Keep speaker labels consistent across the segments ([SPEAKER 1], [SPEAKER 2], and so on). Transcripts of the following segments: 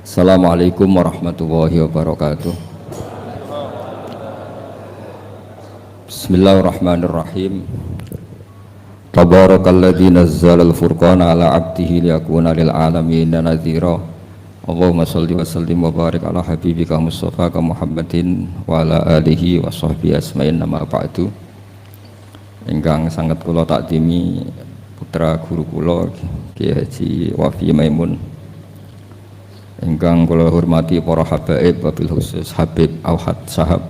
[SPEAKER 1] Assalamualaikum warahmatullahi wabarakatuh. Bismillahirrahmanirrahim. Tabarakalladzi nazzala al-furqana ala 'abdihi liyakuna lil 'alamin nadhira. Allahumma shalli wa sallim wa barik ala habibika Mustafa Muhammadin wa ala alihi wa sahbihi asma'in nama ba'du. Ingkang sangat kula takdimi putra guru kula Kiai Haji Wafi Maimun. Ingkang kula hormati para habaib wabil khusus Habib Auhad Sahab,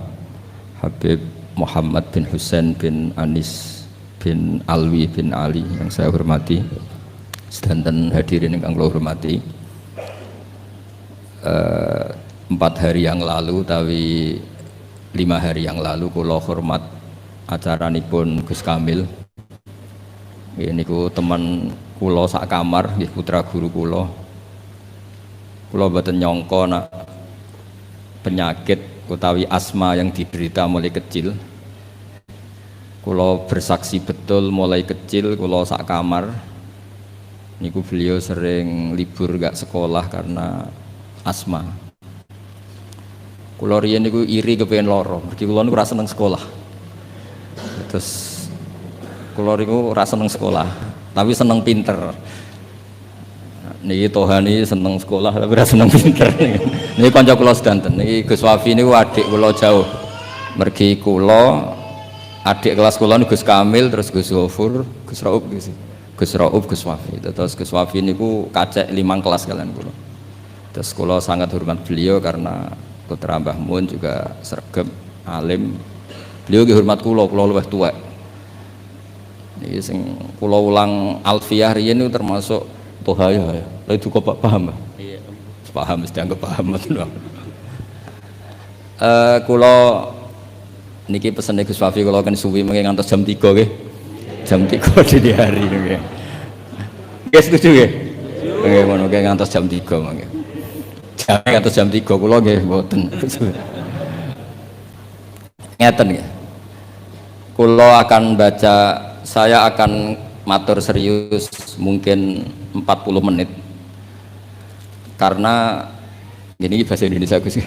[SPEAKER 1] Habib Muhammad bin Husain bin Anis bin Alwi bin Ali yang saya hormati, sedanten hadirin ingkang kula hormati. 4 hari yang lalu tapi 5 hari yang lalu kula hormat acaranipun Gus Kamil. Ini ku teman kula sak kamar, nggih putra guru kula. Kula mboten nyangka nak penyakit utawi asma yang diderita mulai kecil. Kula bersaksi betul mulai kecil kula sak kamar niku beliau sering libur gak sekolah karena asma. Kula riyen niku iri kepengin loro, mergi kula niku ora seneng sekolah. Terus kula niku ora seneng sekolah, tapi seneng pinter. Niki Tohani seneng sekolah tapi ora seneng pinter. Niki kanca kula sedanten. Niki Gus Wafi niku adik kula jauh. Mergi kula adik kelas kula niku Gus Kamil, terus Gus Ghafur, Gus Raub gitu. Gus Raub, Gus Wafi. Terus Gus Wafi niku kacek 5 kelas kalian kula. Terus kula sangat hormat beliau karena putra Mbah Mun juga sregep alim. Beliau nggih hormat kula luwih tuwek. Niki sing kula ulang Alfiyah riyen niku termasuk Tohaya ya. Lalu itu kok paham? Iya. Paham, mesti anggap paham betul. Kula niki pesene Gus Wafi kula kan suwi mengke ngantos jam 3 nggih. Jam 3 dini hari nggih. Nggih setuju nggih? Nggih ngono nggih ngantos jam 3 mangke. Jam ngantos jam 3 kula nggih mboten. Ngeten nggih. Kula akan baca, saya akan matur serius mungkin 40 menit karena ini bahasa Indonesia Gus.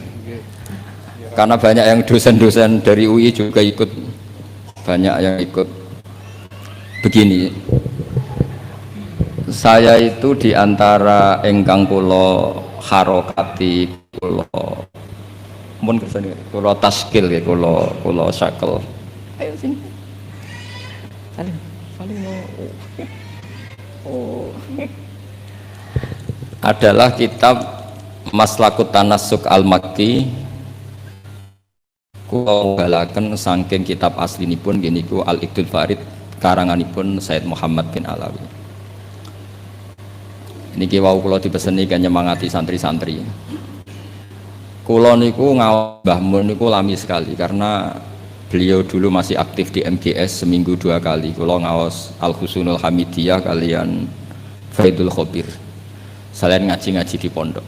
[SPEAKER 1] Karena banyak yang dosen-dosen dari UI juga ikut, banyak yang ikut. Begini, saya itu diantara engkang kulo harokati kulo mun kersane kulo taskil ya kulo syakel. Ayo sini saling adalah kitab Maslakut Tanassuk Al-Makki. Kula balaken saking kitab aslinipun nggih niku Al-Iqdul Farid karanganipun Said Muhammad bin Alawi. Niki wau kula dipeseni kan nyemangati santri-santri. Kula niku ngawak Mbah Mun niku lami sekali karena beliau dulu masih aktif di MGS seminggu 2 kali. Kula ngaos Al-Husunul Hamidiyah kalian Faidul Khobir. Selain ngaji-ngaji di pondok.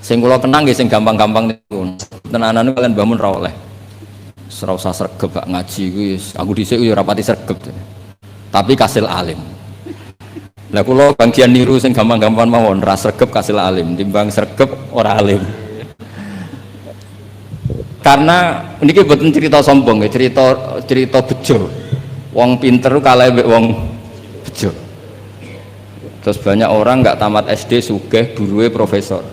[SPEAKER 1] Sing kula kenang nggih sing gampang-gampang niku. Tenanan kalian bangun ra oleh. Ora usah sregep gak ngaji kuwi. Aku dhisik yo ora pati sregep. Tapi kasil alim. Lah kula bagian niru sing gampang-gampang mawon, ra sregep kasil alim, timbang sregep ora alim. Karena niki mboten cerita sombong ya, cerita bejo. Wong pinter kalah mbek wong bejo. Terus banyak orang nggak tamat SD sugih buruwe profesor.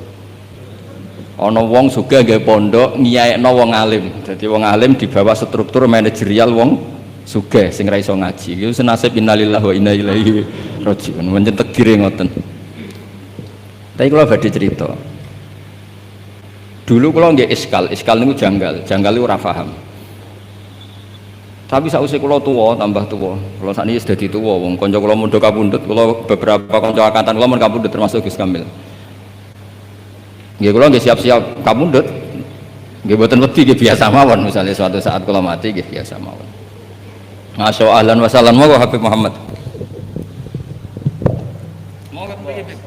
[SPEAKER 1] Ana wong sugih nggih pondok ngiyaekno wong alim. Jadi wong alim di bawah struktur manajerial wong sugih sing ra iso ngaji. Iku senasib innalillahi wa inna ilaihi rajiun. Mencen tegire ngoten. Tapi kula badhe cerita. Dulu kula nggih iskal niku janggal niku ora paham. Tapi sausé kula tuwa tambah tuwa. Kula sakniki wis dadi tuwa wong kanca kula mondok kapundhut, kula beberapa kanca angkatan kula mun kapundhut termasuk Gus Kamil. Nggih kula nggih siap-siap kapundhut. Nggih mboten wedi nggih biasa mawon, misalnya suatu saat kula mati nggih biasa mawon. Masya ahlan wa sahlan monggo Habib Muhammad. Monggo Habib.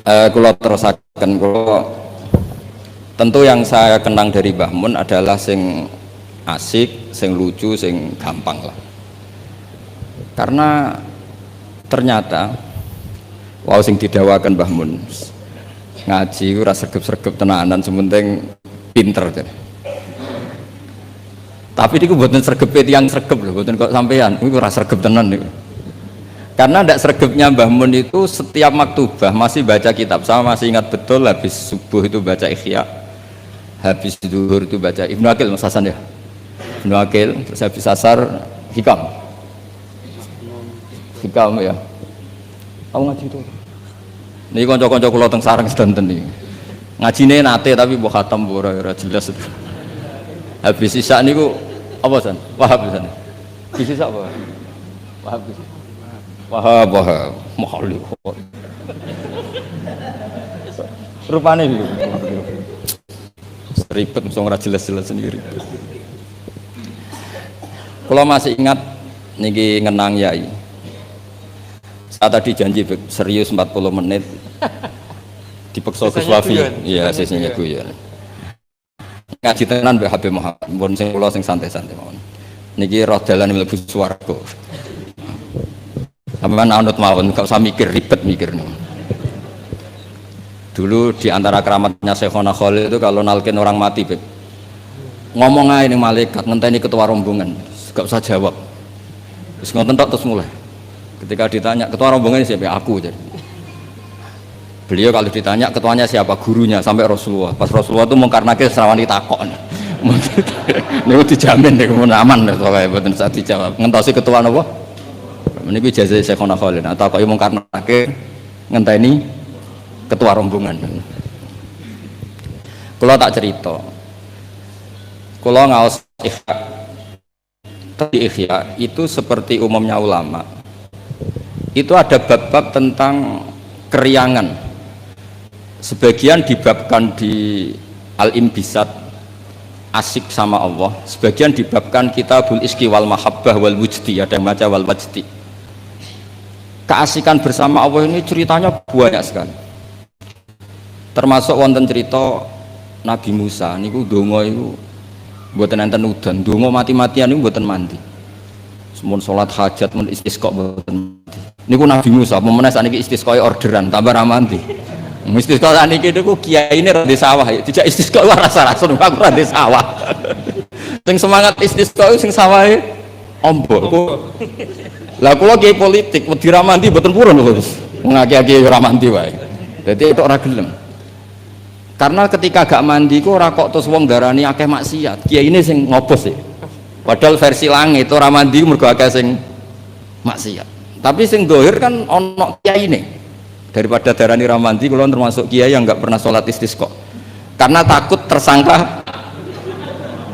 [SPEAKER 1] Kula terusaken kula tentu yang saya kenang dari Mbah Mun adalah sing asik, sing lucu, sing gampang lah. Karena ternyata sing didawakan Mbah Mun ngaji ora sregep-sregep tenanan, sementing pinter. Tapi niku mboten sregep tiyang sregep lho, mboten kok sampean. Niku ora sregep tenan niku. Karena ndak sregepnya Mbah Mun itu setiap maktubah masih baca kitab. Sama masih ingat betul habis subuh itu baca Ikhya, habis zuhur itu baca Ibnu Aqil Mas Hasan ya. Ibnu Aqil, terus habis asar Hikam. Hikam ya. Kamu ngaji itu. Niki kanca-kanca kula teng sareng sedanten niki. Ngajine nate tapi mbok khatam ora jelas itu. Habis sisa niku apa san? Wahab san. Di sisa apa? Wahab. Wahab mahal. Rupane niku. Ribet mesti ora jelas-jelas sendiri. Kalau masih ingat niki ngenang yai. Saya tadi janji serius 40 menit. Dipeksa Gus Wafi. Iya, sesine guyon. Ngaji tenan Mbak Habib Muhammad. Mun sing kula sing santai-santai mawon. Niki roh dalan mlebu swarga. Sampeyan anut mawon, gak usah mikir ribet mikir. Dulu di antara keramatnya Syekhona Khalil itu kalau nalkin orang mati, Beb. Ngomong aja ning malaikat ngenteni ketua rombongan, gak usah jawab. Terus ngoten tok terus mulai. Ketika ditanya ketua rombongan siapa? Aku jadi. Beliau kalau ditanya ketuanya siapa? Gurunya sampai Rasulullah. Pas Rasulullah itu mengkarnake serawani takok. Niku dijamin nek mun aman pokoke mboten sak dijawab. Ngentosi ketua napa? Niku ijazah Syekhona Khalil atau kok mengkarnake ngenteni ketua rombongan. Kula tak cerita. Kula ngaos Ikhya itu seperti umumnya ulama. Itu ada bab-bab tentang keriangan. Sebagian dibabkan di Al-Imbisat, asik sama Allah. Sebagian dibabkan Kitabul Iski wal Mahabbah wal Wujdi, ada yang baca wal Wajdi. Keasikan bersama Allah ini ceritanya banyak sekali. Termasuk wonten cerita Nabi Musa niku donga iku mboten enten udan, donga mati-matian niku mboten mandi. Mun salat hajat mun istisqa mboten mandi. Niku Nabi Musa, pemene sakniki istisqa orderan tambah ra mandi. Istisqa sakniki niku kiyaine ra di sawah, dijak istisqa ora rasa-rasa aku ra di sawah. Sing semangat istisqa sing sawahe ombok. Lah kula kiai politik wedi ra mandi mboten purun lho. Ngaki-aki ora mandi wae. Dadi itu ora gelem. Karena ketika gak mandi ku ora kok terus wong darani akeh maksiat. Kiai ini sing ngobos sih. Padahal versi langit itu ora mandi mergo akeh sing maksiat. Tapi sing dohir kan ono kiai ini. Daripada darani ra mandi kula termasuk kiai yang enggak pernah sholat istisqa. Karena takut tersangka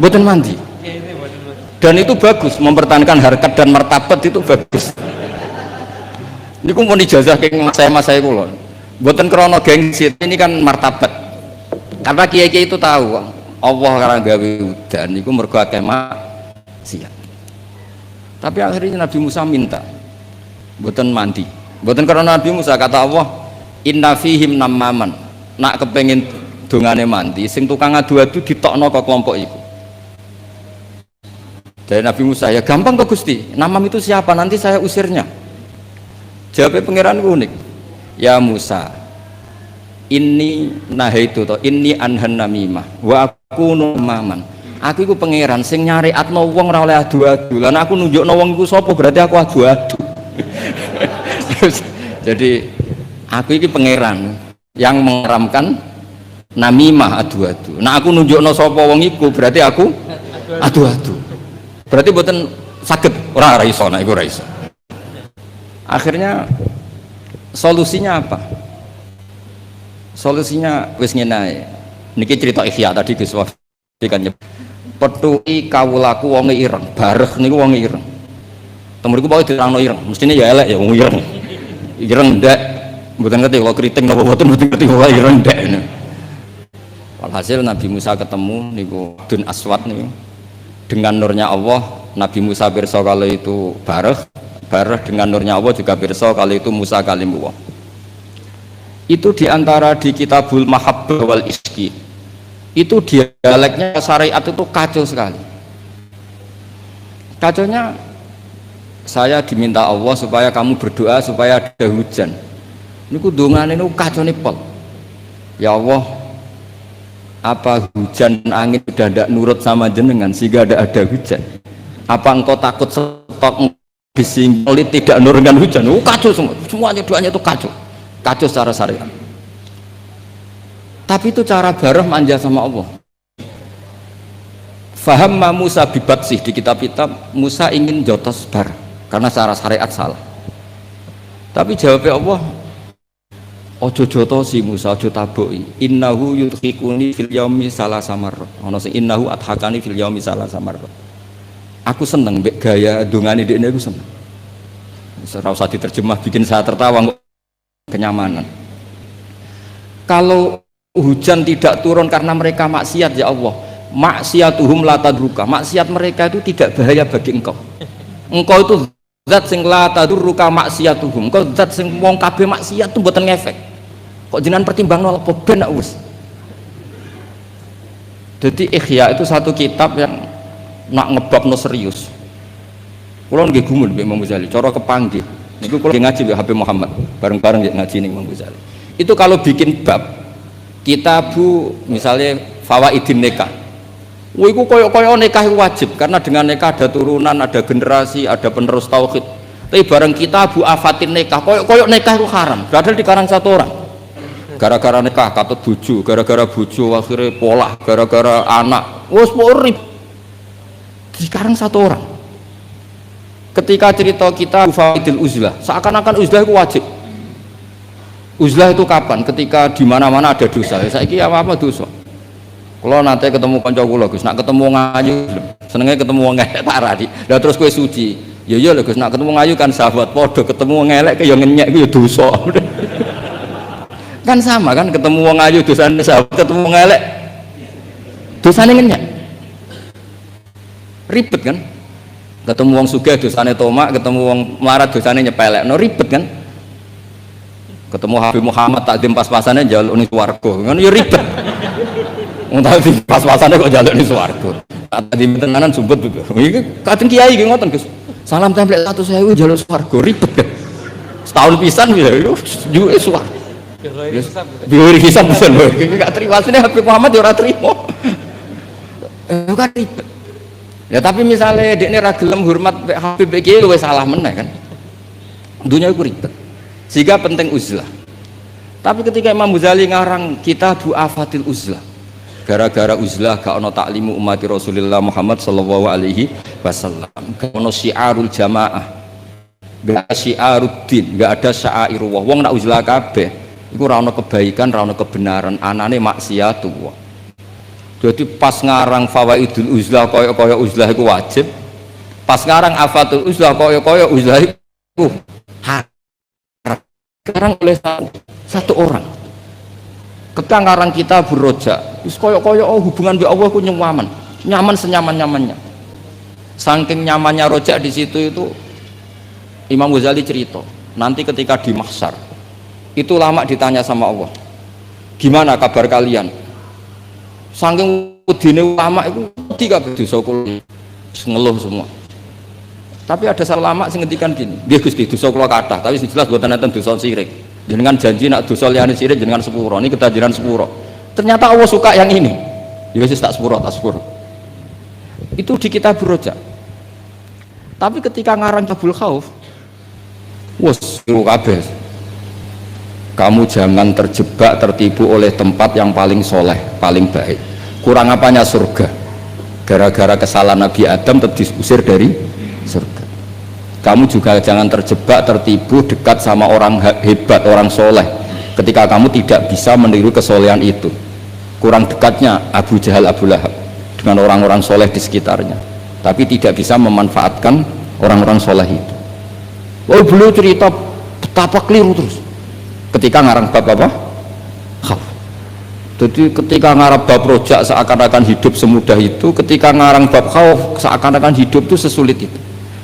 [SPEAKER 1] mboten mandi. Dan itu bagus, mempertahankan harkat dan martabat itu bagus. Niku mun ijazah keng mas saya kula. Mboten krana gengsi, ini kan martabat. Karena kiai-kiai itu tahu Allah karena gawe udan niku mergo akeh maksiat. Tapi akhirnya Nabi Musa minta mboten mandi. Mboten karena Nabi Musa kata Allah, "Inna fihim namaman." Nak kepengin dongane mandi, sing tukang adu-adu ditokno ke kelompok iku. Dari Nabi Musa, ya gampang kok Gusti. Namam itu siapa? Nanti saya usirnya. Jawabnya pangeran unik. Ya Musa, ini nahaitu to ini anhan namimah wa aku namaman. Aku iku pangeran sing nyariatno wong ora oleh adu-adu. Lan aku nunjukno wong iku sapa berarti aku adu-adu. Jadi aku iki pangeran yang mengharamkan namimah adu-adu. Nah aku nunjukno sapa wong iku berarti aku adu-adu. Berarti mboten saged ora iso nek iku ora iso. Akhirnya solusinya apa? Solusinya wis ngene ae. Niki cerita Ikhya tadi Gus Wafi kan petuki kawulaku wonge ireng, bareh niku wonge ireng. Temuriku pokoke dirangno ireng, mestine ya elek ya wong ireng. Ireng ndak mboten ngerti kalau kriting napa mboten ngerti wae ireng ndak. Walhasil Nabi Musa ketemu niku Dun Aswad niku. Dengan nurnya Allah, Nabi Musa pirsa kalau itu bareh dengan nurnya Allah juga pirsa kalau itu Musa kalimullah. Itu diantara di Kitabul Mahabbah wal Iski. Itu dialeknya syariat itu kacau sekali. Kacaunya saya diminta Allah supaya kamu berdoa supaya ada hujan. Niku dongane niku kacone pol. Ya Allah, apa hujan angin sudah tidak nurut sama jenengan sehingga ada hujan? Apa engkau takut stok bising tidak nurunkan hujan? Kacau semuanya doanya itu kacau secara syariat. Tapi itu cara Barah manja sama Allah. Faham Musa bibatsih, di kitab-kitab Musa ingin jotos Barah karena secara syariat salah. Tapi jawabnya Allah, ojo jotosi Musa, ojo taboki. Innahu yudhikuni fil yaumi salasa marrat. Ono sing innahu adhakani fil yaumi salasa marrat. Aku seneng mbek gaya dongane dekne aku seneng. Ora usah diterjemah bikin saya tertawa kenyamanan. Kalau hujan tidak turun karena mereka maksiat ya Allah, maksiatuhum la tadruka, maksiat mereka itu tidak bahaya bagi engkau. Engkau itu zat sing la tadruka maksiatuhum, engkau zat sing wong kabeh maksiat itu mboten ngefek. Kok jenengan pertimbangno apa ben wis. Jadi Ihya itu satu kitab yang nak ngebabno serius. Kula nggih gumun mbek Imam Ghazali, cara kepanggih. Niku kula ngaji mbek Habib Muhammad, bareng-bareng ngaji ning Imam Ghazali. Itu kalau bikin bab kitabu misalnya Fawaidin Nikah. Iku koyo-koyo nikah wajib karena dengan nikah ada turunan, ada generasi, ada penerus tauhid. Tapi bareng kitabu Afatin Nikah, koyo-koyo nikah itu haram. Padahal dikarang satu orang. Gara-gara nikah katut bojo, gara-gara bojo akhirnya polah, gara-gara anak. Wes ribet. Dikarang satu orang. Ketika cerita kita Fawaidil Uzlah, seakan-akan uzlah itu wajib. Uzlah itu kapan? Ketika di mana-mana ada dosa. Saiki apa dosa? Kalau nanti ketemu kanca kula Gus, nak ketemu ngayu, senenge ketemu wong elek tak radi. Lah terus kowe suci. Ya iya lho Gus, nak ketemu ngayu kan sahabat, padha ketemu wong elek ya ngenyek ku ya dosa. Kan sama kan, ketemu wong ayu dosane sahabat, ketemu wong elek dosane ngenyek. Ribet kan? Ketemu wong sugih dosane tomak, ketemu wong melarat dosane nyepelek. No ribet kan? Ketemu Habib Muhammad takdim pas-pasane njaluk ning swarga. Ngono ya ribet. Wong takdim pas-pasane kok njaluk ning swarga. Takdim tenanan sumpet iki. Iki kadang kiai iki ngoten Gus. Salam templek 100.000 njaluk swarga ribet kan. Setahun pisan ya juke swarga. Biori hisab pisan lho. Iki gak terima asline Habib Muhammad ya ora trimo. Kan ribet. Ya tapi misalnya dekne ra gelem hormat Habib iki luwih salah meneh kan. Dunia iku ribet. Sehingga penting uzlah. Tapi ketika Imam Ghazali ngarang Kitabu Afatil Uzlah, gara-gara uzlah gak ono taklimu umat Rasulullah Muhammad sallallahu alaihi wasallam, gak ono syiarul jamaah, gak syiaruddin, gak ada syairullah. Wong nak uzlah kabeh iku ora ono kebaikan, ora ono kebenaran, anane maksiatullah. Jadi pas ngarang Fawaidul Uzlah koyo-koyo uzlah iku wajib, pas ngarang Afatul Uzlah koyo-koyo uzlah iku sekarang oleh satu orang. Ketika ngarang kita Roja, terus koyok-koyok hubungan dengan Allah ku nyaman senyaman-nyamannya. Saking nyamannya Roja di situ itu Imam Ghazali cerita, nanti ketika di mahsyar itu lama ditanya sama Allah, gimana kabar kalian? Saking udine ulama itu tiga dosa kula ngeluh semua. Tapi ada salah lama sing ngendikan gini, nggih Gusti dosa kula kathah, tapi sing jelas mboten enten dosa syirik. Jenengan janji nak dosa liyane syirik jenengan sepuro, ini ketajiran sepuro. Ternyata Allah suka yang ini. Ya wis tak sepuro. Itu di kitab Roja. Tapi ketika ngarang Kitabul Khauf, wes kabeh. Kamu jangan terjebak tertipu oleh tempat yang paling soleh, paling baik. Kurang apanya surga? Gara-gara kesalahan Nabi Adam terusir dari surga. Kamu juga jangan terjebak tertipu dekat sama orang hebat, orang soleh ketika kamu tidak bisa meniru kesolehan itu. Kurang dekatnya Abu Jahal, Abu Lahab dengan orang-orang soleh di sekitarnya, tapi tidak bisa memanfaatkan orang-orang soleh itu. Oh beliau cerita betapa keliru terus ketika ngarang bab apa? Khauf. Jadi ketika ngarang bab Rojak seakan-akan hidup semudah itu, ketika ngarang bab Khauf seakan-akan hidup itu sesulit itu.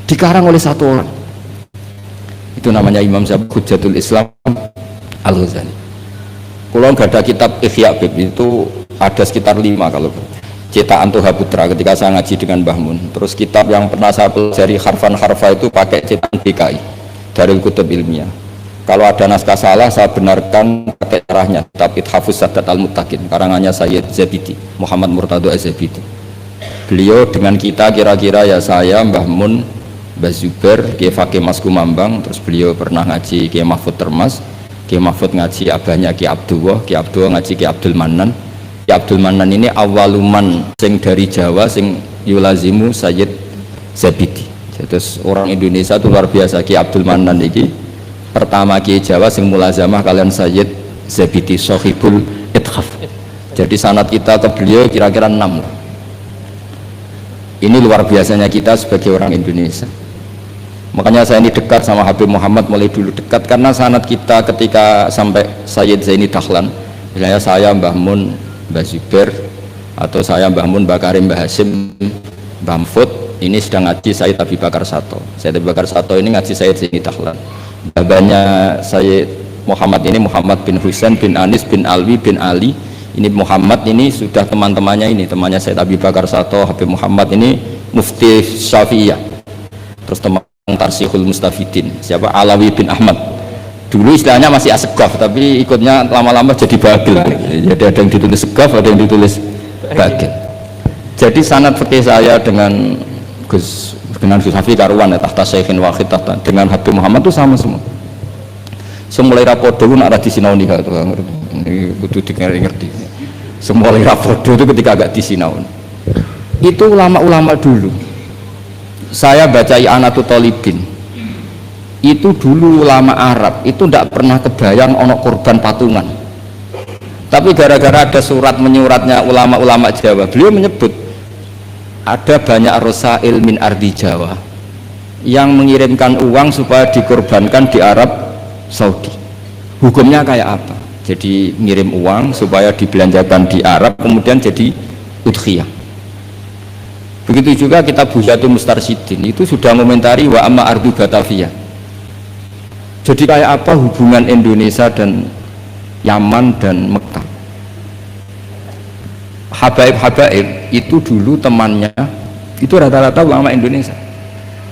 [SPEAKER 1] Dikarang oleh satu orang. Itu namanya Imam Hujjatul Islam Al-Ghazali. Kalau nggak ada kitab Ihya Bib itu ada sekitar 5 kalau. cetakan Toha Putra ketika saya ngaji dengan Mbah Mun. Terus kitab yang pernah saya pelajari harfan harfa itu pakai cetakan BKI dari Kutub Ilmiah. Kalau ada naskah salah saya benarkan pakai caranya. Kitab Ithafus Sadat Al-Muttaqin karangannya Sayyid Zabidi, Muhammad Murtado Az-Zabidi. Beliau dengan kita kira-kira ya saya, Mbah Mun, Mbah Zubair, Kiai Fakih Mas Kumambang, terus beliau pernah ngaji Kiai Mahfud Termas, Kiai Mahfud ngaji abahnya Kiai Abdullah ngaji Kiai Abdul Manan. Kiai Abdul Manan ini awaluman sing dari Jawa sing yulazimu Sayyid Zabidi. Terus orang Indonesia itu luar biasa. Kiai Abdul Manan ini pertama Kiai Jawa sing mulazamah kalian Sayyid Zabidi Sohibul Ithaf. Jadi sanad kita ke beliau kira-kira 6 lah. Ini luar biasanya kita sebagai orang Indonesia. Makanya saya ini dekat sama Habib Muhammad mulai dulu dekat karena sanad kita ketika sampai Sayyid Zaini Dahlan, misalnya saya Mbah Mun, Mbah Zubair, atau saya Mbah Mun, Mbah Karim, Mbah Hasim, Mbah Mahfud ini sedang ngaji Sayyid Abi Bakar Sato. Sayyid Abi Bakar Sato ini ngaji Sayyid Zaini Dahlan. Babanya Sayyid Muhammad ini Muhammad bin Husain bin Anis bin Alwi bin Ali. Ini Muhammad ini sudah teman-temannya ini, temannya Sayyid Abi Bakar Sato, Habib Muhammad ini Mufti Syafi'iyah. Terus teman Tarsihul Mustafidin, siapa? Alawi bin Ahmad. Dulu istilahnya masih Asegaf, tapi ikutnya lama-lama jadi Bagil. Jadi ada yang ditulis Segaf, ada yang ditulis Bagil. Jadi sanad fikih saya dengan Gus Hafiz karuan ya, tahta Syekhin Wahid tahta dengan Habib Muhammad itu sama semua. Semulai rapodo nak ada di sinau nih itu kudu ngerti. Semulai rapodo itu ketika agak di sinau. Itu ulama-ulama dulu. Saya baca I'anatul Thalibin. Itu dulu ulama Arab itu tidak pernah kebayang ono korban patungan. Tapi gara-gara ada surat menyuratnya ulama-ulama Jawa, beliau menyebut ada banyak rosail min ardi Jawa yang mengirimkan uang supaya dikorbankan di Arab Saudi. Hukumnya kayak apa? Jadi ngirim uang supaya dibelanjakan di Arab kemudian jadi udhiyah. Begitu juga kitab Buhyatul Mustarsyidin itu sudah komentari wa amma ardu Batavia. Jadi kayak apa hubungan Indonesia dan Yaman dan Mekah. Habaib-habaib itu dulu temannya itu rata-rata ulama Indonesia.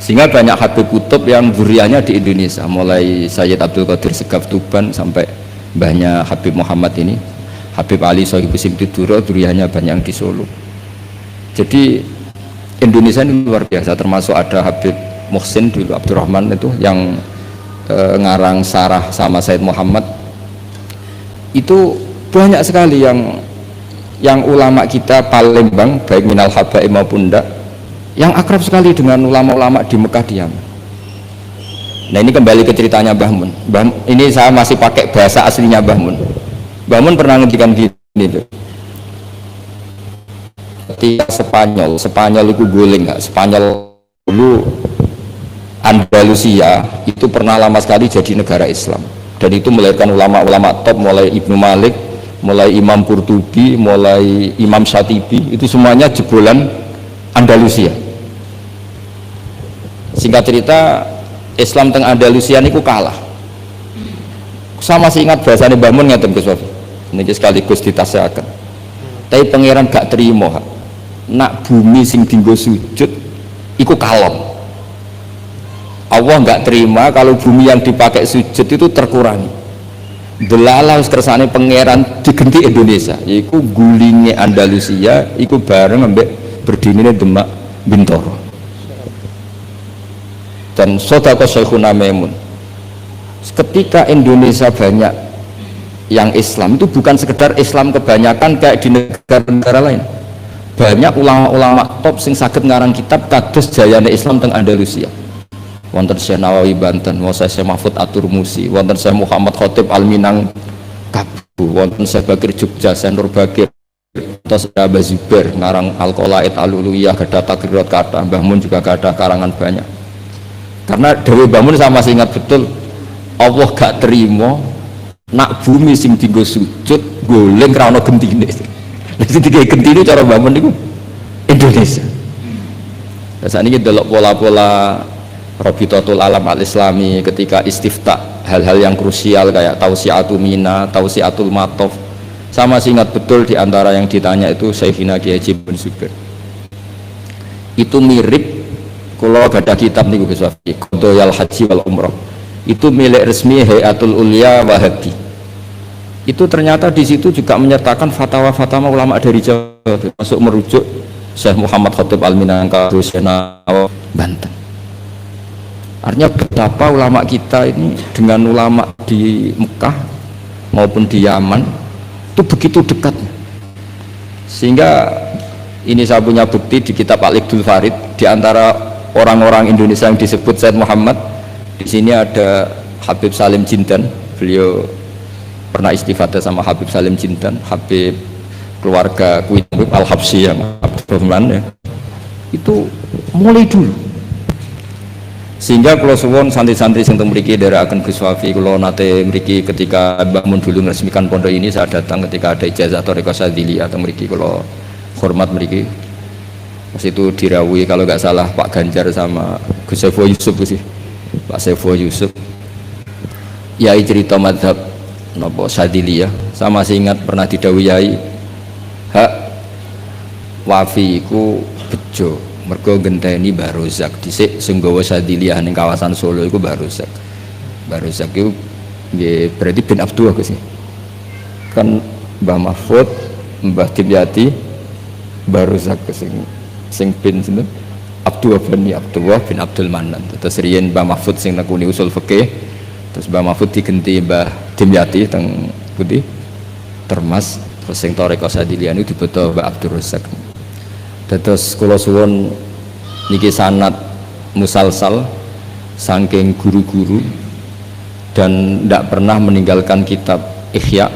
[SPEAKER 1] Sehingga banyak Habib Kutub yang zuriyahnya di Indonesia, mulai Sayyid Abdul Qadir Segaf Tuban sampai banyak Habib Muhammad ini, Habib Ali Sohibu Simtiduro, zuriyahnya banyak yang di Solo. Jadi Indonesia ini luar biasa, termasuk ada Habib Muhsin dulu Abdurrahman itu yang ngarang sarah sama Sayyid Muhammad. Itu banyak sekali yang ulama kita Palembang baik minal habaib maupun enggak yang akrab sekali dengan ulama-ulama di Mekah di Yaman. Nah ini kembali ke ceritanya Mbah Mun. Ini saya masih pakai bahasa aslinya Mbah Mun. Mbah Mun pernah ngendikan gini tuh. Ketika Spanyol itu guling nggak? Spanyol dulu Andalusia itu pernah lama sekali jadi negara Islam. Dan itu melahirkan ulama-ulama top mulai Ibnu Malik, mulai Imam Qurtubi, mulai Imam Syatibi, itu semuanya jebolan Andalusia. Singkat cerita Islam teng Andalusia niku kalah. Saya masih ingat bahasane Mbah Mun ngeten Gus Wafi. Niki sekaligus ditasehaken. Tapi pangeran gak terima. Nak bumi sing dienggo sujud iku kalong. Allah gak terima kalau bumi yang dipakai sujud itu terkurangi. Delala wis kersane pangeran digenti Indonesia. Iku gulingnya Andalusia iku bareng ambek berdinine Demak Bintoro. Dan sodako Syekhuna Maimun, ketika Indonesia banyak yang Islam itu bukan sekedar Islam kebanyakan kayak di negara-negara lain. Banyak ulama-ulama top sing saged ngarang kitab kados jayane Islam teng Andalusia. Wonten Syekh Nawawi Banten, wonten Syekh Mahfud At-Turmusi, wonten Syekh Muhammad Khotib Al-Minang Kabu, wonten Syekh Bakir Jogja, Syekh Nur Bakir, terus Mbah Zubair ngarang Al-Qolaid Al-Uluyah, gadah takrirat kata, Mbah Mun juga gadah karangan banyak. Karena Dewi Mbah Mun saya masih ingat betul, Allah gak terima nak bumi sing dienggo sujud goleng ra ono gentine. Lha sing digawe gentine cara Mbah Mun niku Indonesia. Lah sakniki delok pola-pola Rabitatul Alam Al-Islami ketika istiftah hal-hal yang krusial kayak Tausiatul Mina, Tausiatul Matof Saya masih ingat betul di antara yang ditanya itu Syekhina Kiai Haji bin Zubair. Itu mirip kalau ada kitab nih Gus Wafi, Qadayal Haji wal Umrah. Itu milik resmi Hayatul Ulia Wahabi. Itu ternyata di situ juga menyertakan fatwa-fatwa ulama dari Jawa, termasuk merujuk Syekh Muhammad Khatib Al-Minangkabau Banten. Artinya betapa ulama kita ini dengan ulama di Mekah maupun di Yaman itu begitu dekat, sehingga ini saya punya bukti di kitab Al-Iqdul Farid. Di antara orang-orang Indonesia yang disebut Said Muhammad, di sini ada Habib Salim Jindan. Beliau pernah istifadah sama Habib Salim Jindan, Habib keluarga Kuit Al-Habsyi yang Abdurrahman ya. Itu mulai dulu, sehingga kalau suwon santri-santri yang mriki dherekaken Gus Wafi, kalau nate mriki ketika Mbah Mun dulu meresmikan pondok ini, saya datang ketika ada ijazah Thariqah Syadziliyah atau mriki, kalau hormat mriki. Pas itu dirawuhi kalau nggak salah Pak Ganjar sama Gus Saiful Yusuf sih, Pak Saiful Yusuf. Yai cerita mazhab napa Syadziliyah, saya masih ingat pernah didhawuhi Yai, hak Wafi iku bejo mergo genteni Mbah Rozak dhisik sing gawa Syadziliyah ning kawasan Solo iku Mbah Rozak. Mbah Rozak iku nggih berarti bin Abdullah sih. Kan Mbah Mahfud, Mbah Dimyati, Mbah Rozak sing bin sinten? Abdullah bin Abdul Manan. Terus riyen Mbah Mahfud sing nekuni usul fikih, terus Mbah Mahfud digenti Mbah Dimyati teng pundi? Termas, terus sing Thariqah Syadziliyah niku dibeto Mbah Abdul Rozak. Terus kula suwun niki sanad musalsal saking guru-guru dan tidak pernah meninggalkan kitab Ihya.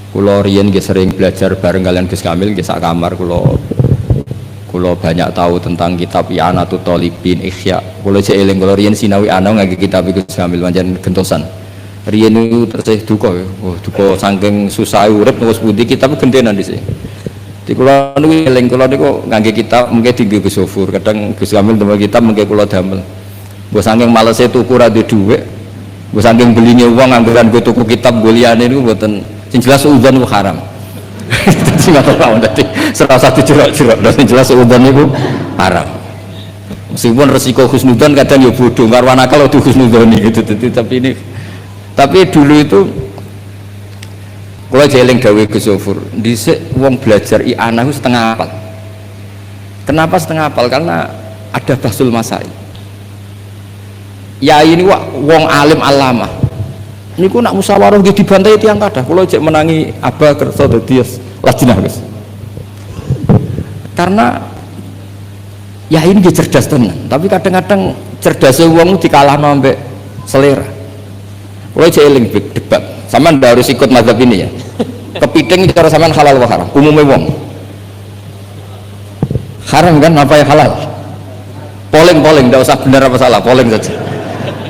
[SPEAKER 1] Kula riyen nggih sering belajar bareng kalian Gus Kamil nggih sak kamar, kula banyak tahu tentang kitab I'anatut Thalibin Ihya. Kula jek eling kula riyen sinau ana ngangge kitab Gus Kamil pancen gentosan. Riyen niku terus duka, duka saking susah urip terus pundi kitab gentenan dhisik. Di kula niku eling kula niku ngangge kitab mengke dienggo Gus Sofur, kadang Gus Kamil damel kitab mengke kula damel. Mbok saking malese tuku ra duwe dhuwit, mbok saking belinge wong anggaran go tuku kitab go liyane niku mboten, sing jelas udzon ku haram. Sing ora tau dadi serasa dijerok-jerok, sing jelas udzon niku haram. Meskipun resiko husnudzon kadang ya bodoh, karo nakal kudu husnudzoni gitu, tapi dulu itu kalau jeling dawuh Gus Sofur, dhisik wong belajar i'anah setengah apal. Kenapa setengah apal? Karena ada bahsul masai. Ya ini wong alim alamah. Niku nak musyawarah nggih dibantai tiyang kathah. Kula jek menangi Abah kersa dadi lajnah Gus. Karena ya ini nggih cerdas tenan, tapi kadang-kadang cerdasnya wong dikalahno ambek selera. Kula jek eling debat. Sampeyan harus ikut mazhab ini ya. Kepiting cara sampean halal wa haram? Umumnya wong haram kan, apa yang halal? Polling, tidak usah benar apa salah, polling saja.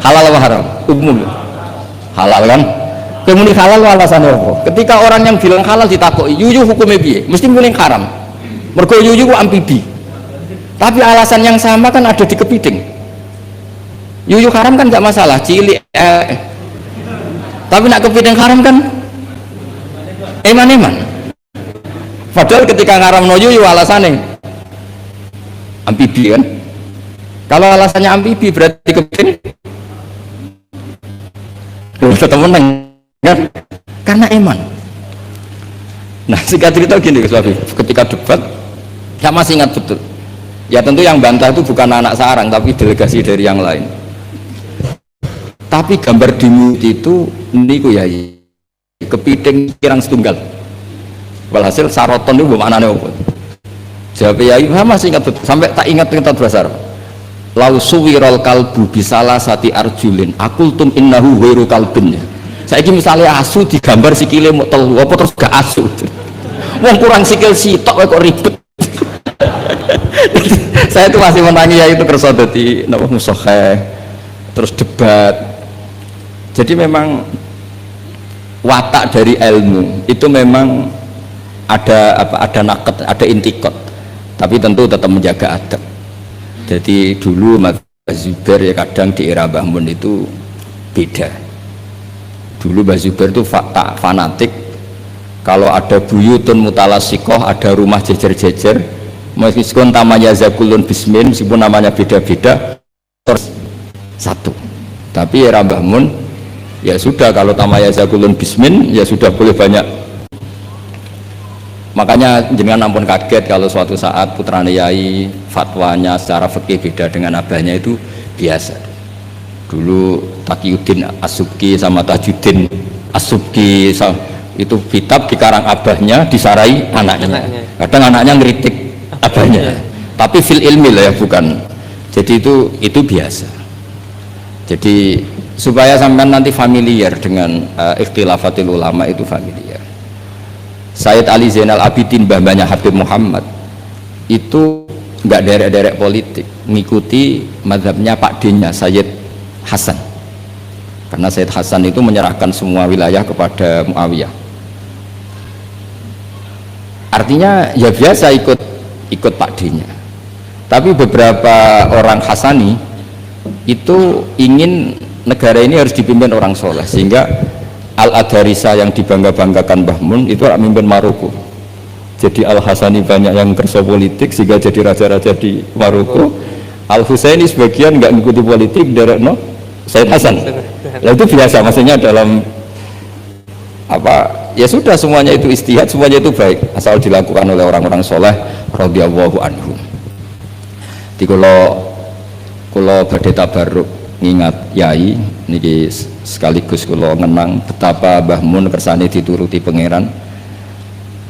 [SPEAKER 1] Halal wa haram? Umum halal kan? Kemudian halal alasannya apa? Ketika orang yang bilang halal ditakoki, yuyu hukumnya piye? Mesti muni haram. Mergo yuyu ku amfibi. Tapi alasan yang sama kan ada di kepiting. Yuyu haram kan nggak masalah, cilik tapi nak kepiting haram kan eman-eman. Padahal ketika ngaram no yuyu alasannya amfibi kan. Kalau alasannya amfibi berarti kepiting tetap menang kan, karena eman. Nah singkat cerita gini Gus Wafi, ketika debat saya masih ingat betul ya, tentu yang bantah itu bukan anak sarang tapi delegasi dari yang lain. Tapi gambar di mute itu niku ya kepiting kirang setunggal. Walhasil saroton itu maknane apa? Jawab ya masih ingat betul, sampai tak ingat bahasa Arab. Lau suwirol kalbu bisalah sati arjulin akultum innahu ghairu kalbin. Saiki misalnya asu digambar sikile mau telu apa terus gak asu. Wong kurang sikil sitok kok ribet. Saya itu masih menangi ya itu kersa dadi napa musokheh terus debat. Jadi memang watak dari ilmu itu memang ada apa, ada naket, ada intikot, tapi tentu tetap menjaga adab. Jadi dulu Mas Zubair ya kadang di era Mbah Mun itu beda. Dulu Mbah Zubair itu fanatik Kalau ada buyutun mutalasikoh, ada rumah jejer-jejer, meskipun namanya zakulun bismin, meskipun namanya beda-beda, terus satu. Tapi era Mbah Mun, ya sudah, kalau namanya zakulun bismin, ya sudah boleh banyak. Makanya jenengan ampun kaget kalau suatu saat putrane Yai fatwanya secara fikih beda dengan abahnya, itu biasa. Dulu Taqiyuddin As-Subki sama Tajuddin As-Subki itu kitab dikarang abahnya, disarai anaknya. Kadang anaknya ngeritik abahnya, tapi fil ilmi lah ya, bukan. Jadi itu biasa. Jadi supaya sampai nanti familiar dengan ikhtilafatil ulama, itu familiar. Sayyid Ali Zainal Abidin, mbahnya Habib Muhammad, itu nggak derek-derek politik, mengikuti mazhabnya Pak D-nya Sayyid Hasan, karena Sayyid Hasan itu menyerahkan semua wilayah kepada Muawiyah. Artinya ya biasa ikut Pak D-nya. Tapi beberapa orang Hasani itu ingin negara ini harus dipimpin orang soleh, sehingga Al-Adharisa yang dibangga-banggakan Mbah Mun itu mimpin Maroko. Jadi Al-Hasani banyak yang kerja politik sehingga jadi raja-raja di Maroko. Al-Husaini sebagian nggak ngikuti politik, derek no Sayyid Hasan. Nah, itu biasa, maksudnya dalam apa, ya sudah, semuanya itu istihad, semuanya itu baik asal dilakukan oleh orang-orang soleh radhiyallahu anhum. Di kulo badhe tabarruk ngingat Yai niki, sekaligus kulo ngenang betapa Mbah Mun kersane dituruti pangeran.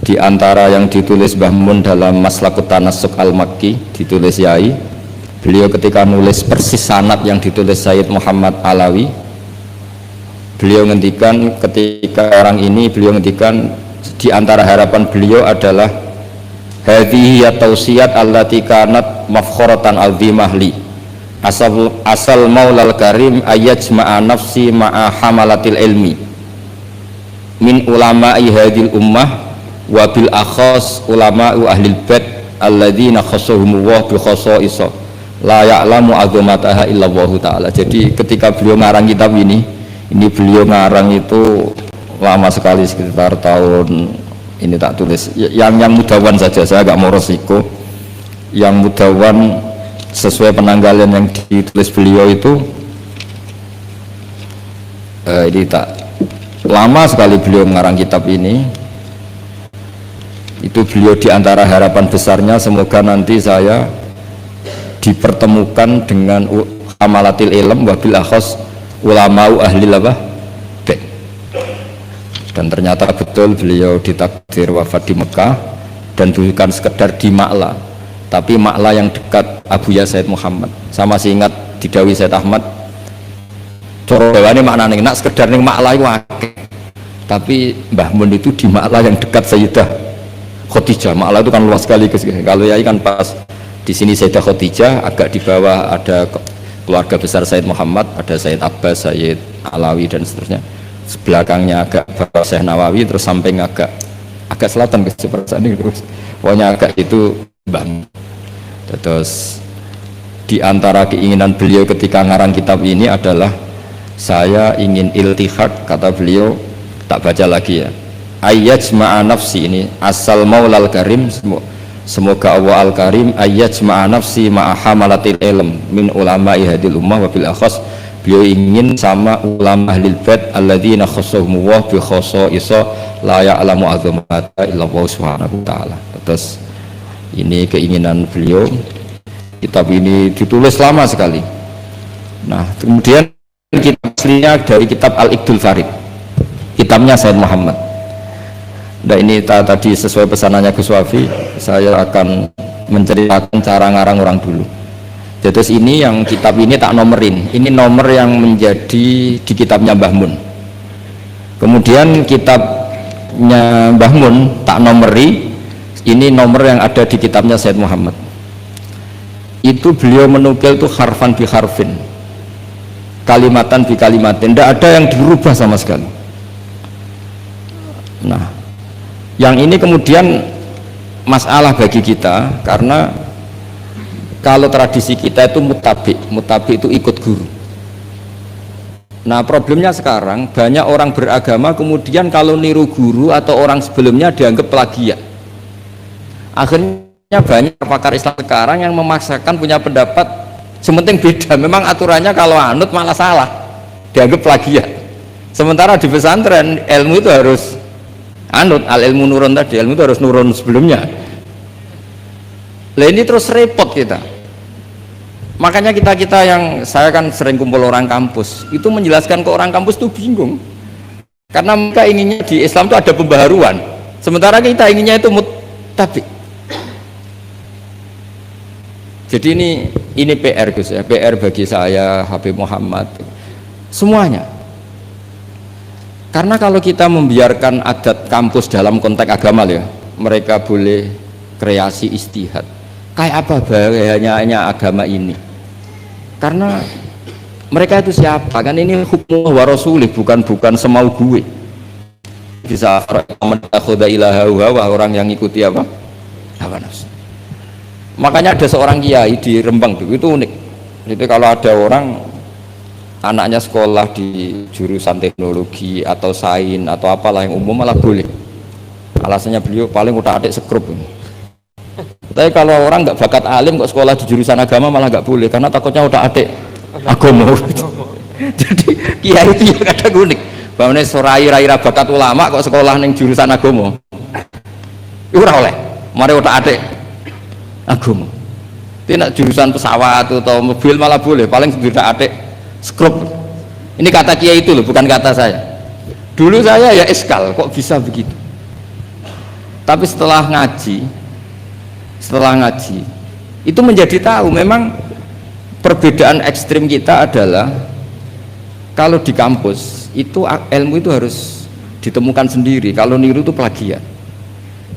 [SPEAKER 1] Di antara yang ditulis Mbah Mun dalam Maslakut Tanassuk Al-Makki, ditulis Yai, beliau ketika nulis persis sanad yang ditulis Sayyid Muhammad Alawi, beliau ngendikan ketika orang ini, beliau ngendikan di antara harapan beliau adalah hadhihi ya tausiyat allati kanat mafkhoratan azimah li asal maulal karim ayajma'a nafsi ma'a hamalatil ilmi min ulama'i hadil ummah wa bil akhas ulama'u ahlil bait alladzina khassahumullah bi khassa'isa la ya'lamu azamataha illallahu ta'ala. Jadi ketika beliau ngarang kitab ini beliau ngarang itu lama sekali, sekitar tahun ini tak tulis yang mudawan saja, saya agak mau resiko yang mudawan sesuai penanggalan yang ditulis beliau itu ini tak lama sekali beliau mengarang kitab ini. Itu beliau diantara harapan besarnya, semoga nanti saya dipertemukan dengan amalatil ilm wabil akhos ulama'u ahli labah. Dan ternyata betul beliau ditakdir wafat di Mekah, dan bukan sekedar di Ma'la, tapi Ma'la yang dekat Abu Ya Said Muhammad. Sama masih ingat didawi Said Ahmad, coro ini maknanya nak sekedar ning Ma'la itu akeh, tapi Mbah Mun itu di Ma'la yang dekat Sayyidah Khadijah. Ma'la itu kan luas sekali, kalau Yai kan pas di sini Sayyidah Khadijah, agak di bawah ada keluarga besar Said Muhammad, ada Said Abbas, Said Alawi dan seterusnya. Sebelakangnya agak bawah Syekh Nawawi, terus samping agak selatan ke seperti ini, terus pokoknya agak itu bang. Terus di antara keinginan beliau ketika ngarang kitab ini adalah saya ingin iltihad, kata beliau, tak baca lagi ya, ayyajma'a nafsi, ini asal maulal karim, semoga Allah al-karim ayyajma'a nafsi ma'a hamalatil ilm min ulama'i hadil ummah wabil akhas. Beliau ingin sama ulama ahlil bait alladzina khassahumullah bi khassa'isa la ya'lamu azamata illallah subhanahu wa ta'ala. Terus ini keinginan beliau, kitab ini ditulis lama sekali. Nah, kemudian kitab aslinya dari kitab Al-Iqdul Farid, kitabnya Said Muhammad. Nah, ini tadi sesuai pesanannya Gus Wafi, saya akan menceritakan cara ngarang orang dulu. Terus ini yang kitab ini tak nomerin, ini nomor yang menjadi di kitabnya Mbah Mun. Kemudian kitabnya Mbah Mun tak nomeri, ini nomor yang ada di kitabnya Said Muhammad. Itu beliau menukil tuh harfan bi harfin, kalimatan bi kalimatin, tidak ada yang dirubah sama sekali. Nah, yang ini kemudian masalah bagi kita, karena kalau tradisi kita itu mutabi itu ikut guru. Nah problemnya sekarang banyak orang beragama kemudian kalau niru guru atau orang sebelumnya dianggap plagiat. Akhirnya banyak pakar Islam sekarang yang memaksakan punya pendapat sementing beda, memang aturannya kalau anut malah salah, dianggap plagiat. Sementara di pesantren ilmu itu harus anut, al ilmu nurun tadi, ilmu itu harus nurun sebelumnya. Lah ini terus repot kita. Makanya kita yang saya kan sering kumpul orang kampus, itu menjelaskan ke orang kampus itu bingung. Karena mereka inginnya di Islam itu ada pembaharuan, sementara kita inginnya itu muttabi. Jadi ini PR Gus ya, PR bagi saya, Habib Muhammad, semuanya. Karena kalau kita membiarkan adat kampus dalam konteks agama ya, mereka boleh kreasi ijtihad. Kayak apa bahayanya agama ini? Karena mereka itu siapa? Kan ini hukum wa rasulih, bukan semau gue. Bisa mentakhuda ilaha wa orang yang ikuti apa? Hawa nafsu. Makanya ada seorang kiai di Rembang itu unik. Jadi kalau ada orang anaknya sekolah di jurusan teknologi atau sains atau apalah yang umum malah boleh. Alasannya beliau paling utak-atik sekrup. Tapi kalau orang nggak bakat alim kok sekolah di jurusan agama malah nggak boleh karena takutnya utak-atik agama. Jadi kiai itu yang kadang unik. Bahwa rai-rai bakat ulama kok sekolah ning jurusan agama. Iku ora oleh. Mari utak-atik agama. Tidak jurusan pesawat atau mobil malah boleh, paling utak-atik skrup. Ini kata kiai itu loh, bukan kata saya. Dulu saya ya eskal, kok bisa begitu. Tapi setelah ngaji itu menjadi tahu memang perbedaan ekstrim kita adalah kalau di kampus itu ilmu itu harus ditemukan sendiri, kalau niru itu plagiat.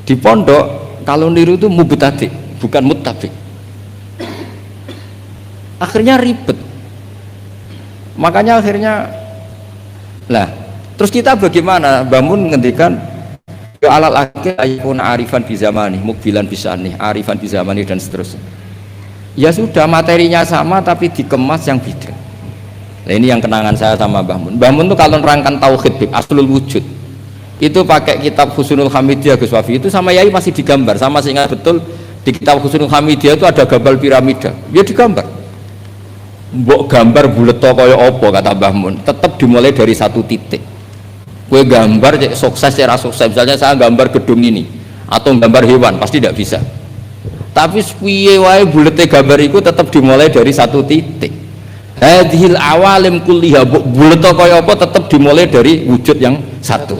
[SPEAKER 1] Di pondok kalau niru itu mubtadi, bukan muttabi. Akhirnya ribet. Makanya akhirnya terus kita bagaimana? Bangun ngendikan alal akhir ayun arifan bi zamani, mukbilan bisani, arifan bi zamani dan seterusnya. Ya sudah, materinya sama tapi dikemas yang beda. Nah ini yang kenangan saya sama Mbah Mun. Mbah Mun tuh kalau nerangkan tauhid aslul wujud itu pakai kitab Husnul Hamidiyah Gus Wafi, itu sama Yai masih digambar. Sama saya ingat betul di kitab Husnul Hamidiyah itu ada gambar piramida, dia digambar. Mbok gambar bulet kaya apa kata Mbah Mun, tetap dimulai dari satu titik. Kue gambar sukses cara sukses, misalnya saya gambar gedung ini atau gambar hewan pasti tidak bisa. Tapi piye wae bulete gambar itu tetap dimulai dari satu titik. Hadhil awalim kulliha, bulet kaya apa tetap dimulai dari wujud yang satu.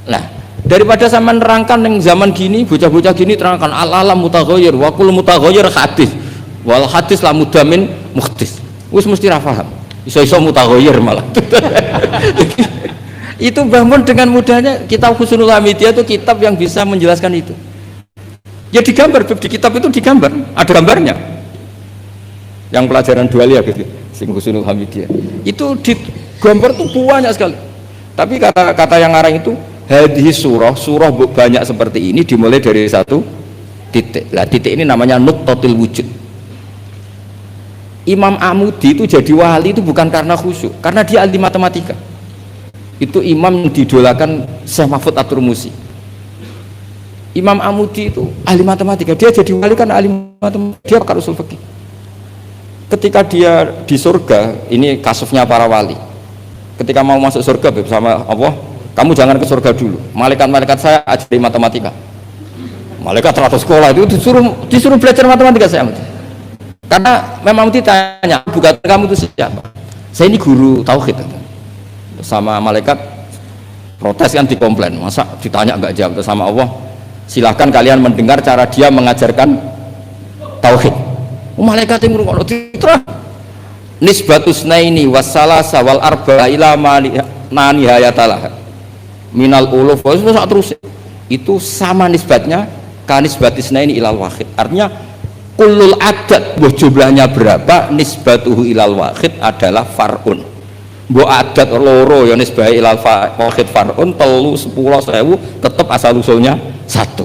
[SPEAKER 1] Nah, daripada sama nerangkan yang zaman gini, bocah-bocah gini terangkan al-alam mutaghayyir wa kullu mutaghayyir hadis. Wal hadis la mudamin muhdis. Wis mesti ra paham. Iso-iso mutaghayyir malah. Itu Mbah Mun dengan mudahnya kitab Husnul Hamidiyah itu kitab yang bisa menjelaskan itu. Ya digambar di kitab itu digambar, ada gambarnya. Yang pelajaran dualia gitu, sing Husnul Hamidiyah. Itu digambar tuh banyak sekali. Tapi kata yang ngarang itu hadhi surah banyak seperti ini dimulai dari satu titik. Lah titik ini namanya nuqtatul wujud. Imam Amudi itu jadi wali itu bukan karena khusyuk, karena dia ahli matematika. Itu imam yang didolakan Syekh Mahfud At-Turmusi. Imam Amudi itu ahli matematika, dia jadi wali kan ahli matematika, dia pakar usul fikih. Ketika dia di surga, ini kasusnya para wali. Ketika mau masuk surga bersama Allah, kamu jangan ke surga dulu. Malaikat-malaikat saya ajari matematika. Malaikat teratus sekolah itu disuruh belajar matematika saya. Karena memang ditanya, bukan kamu itu siapa? Saya ini guru tauhid. Sama malaikat protes kan, dikomplain, masa ditanya nggak jawab. Sama Allah, silahkan kalian mendengar cara dia mengajarkan tauhid. Malaikat yang ngurung titra nisbatus naini wassalasa wal arba ila nani hayatalah minal uluf terus itu sama nisbatnya kanisbatis naini ilal wahid. Artinya kulul adat, jumlahnya berapa, nisbatuhu ilal wahid adalah far'un. Bu adat loro ya nisbahi ilal wahid far'un, telu 10.000 tetap asal usulnya satu.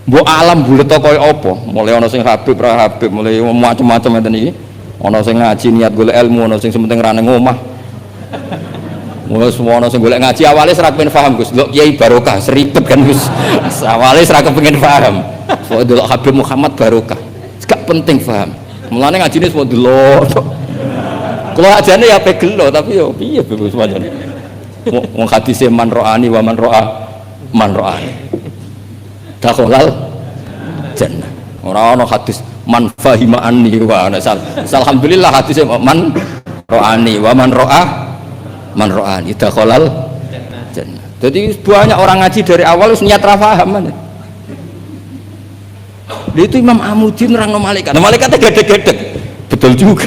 [SPEAKER 1] Bu alam bulet kaya apa, mulai ana sing Habib ra Habib, mulai macam-macam ngeten iki. Ana sing ngaji niat golek ilmu, ana sing sementing ra nang omah. Wes ana sing golek ngaji awale ora kepengin paham Gus. Lho Kiai barokah seribet kan Gus. Awale ora kepengin paham. Kok delok Habib Muhammad barokah. Gak penting paham. Mulane ngajine semua delok. Kalau ajane ya pegelo tapi yo piye Gus pancen. Wong hadise man ro'ani wa man ro'a man ro'ani. Dakhalal jannah. Ora ana hadis man fahima anni wa ana alhamdulillah hadise man ro'ani wa man ro'a man ro'ani dakhalal jannah. Jadi banyak orang ngaji dari awal wis niat ra paham aja. Itu Imam Amuddin nerangno malaikat. Malaikatnya gedeg-gedeg. Betul juga.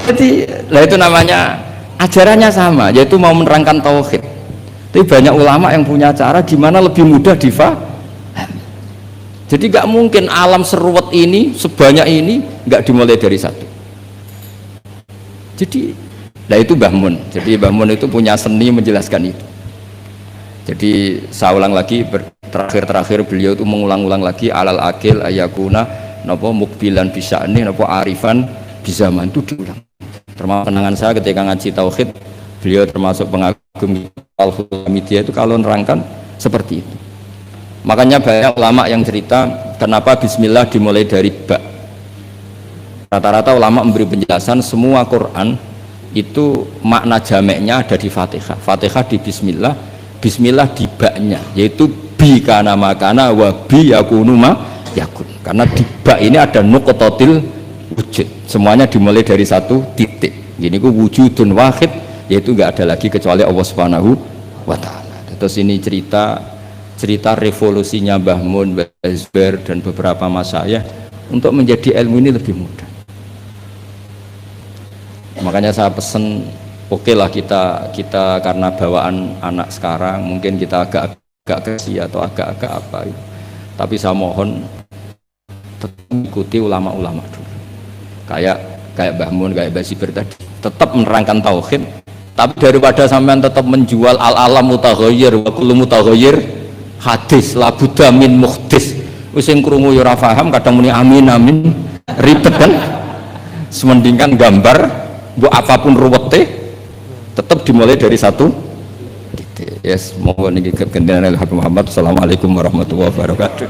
[SPEAKER 1] Jadi lah itu namanya ajarannya sama, yaitu mau menerangkan tauhid. Tapi banyak ulama yang punya cara gimana lebih mudah difahami. Jadi nggak mungkin alam seruat ini sebanyak ini nggak dimulai dari satu. Jadi, nah itu Mbah Mun. Jadi Mbah Mun itu punya seni menjelaskan itu. Jadi saya ulang lagi, terakhir beliau itu mengulang-ulang lagi alal akil ayakuna napa mukbilan bisa'ni napa arifan bizaman itu diulang. Termasuk kenangan saya ketika ngaji tauhid, beliau termasuk pengagum Al-Hamidiyah itu kalau nerangkan seperti itu. Makanya banyak ulama yang cerita kenapa bismillah dimulai dari ba. Rata-rata ulama memberi penjelasan semua Quran itu makna jameknya ada di Fatihah. Fatihah di bismillah, bismillah di ba-nya, yaitu bi kana makana wa bi yakunu ma yakun. Karena di ba ini ada nuqtatil wujud, semuanya dimulai dari satu titik. Ini ku wujudun wahid, yaitu nggak ada lagi kecuali Allah Subhanahu wa Ta'ala. Terus ini cerita revolusinya Mbah Mun, Mbah Zubair dan beberapa masyayikh untuk menjadi ilmu ini lebih mudah. Makanya saya pesen, oke lah kita karena bawaan anak sekarang mungkin kita agak kesi atau agak apa, tapi saya mohon tetap ikuti ulama-ulama dulu. Kayak Mbah Mun, kayak Mbah Zubair tadi, tetap menerangkan tauhid. Tapi daripada sampean tetap menjual al-alam mutaghayyir wa kullu mutaghayyir hadis la budda min muhdis. Wis sing krungu ya ora paham, kadang muni amin amin, ribet kan. Semendingkan gambar mbok apapun ruwete tetap dimulai dari satu titik. Yes, monggo niki kegendean Habib Muhammad. Assalamualaikum warahmatullahi wabarakatuh.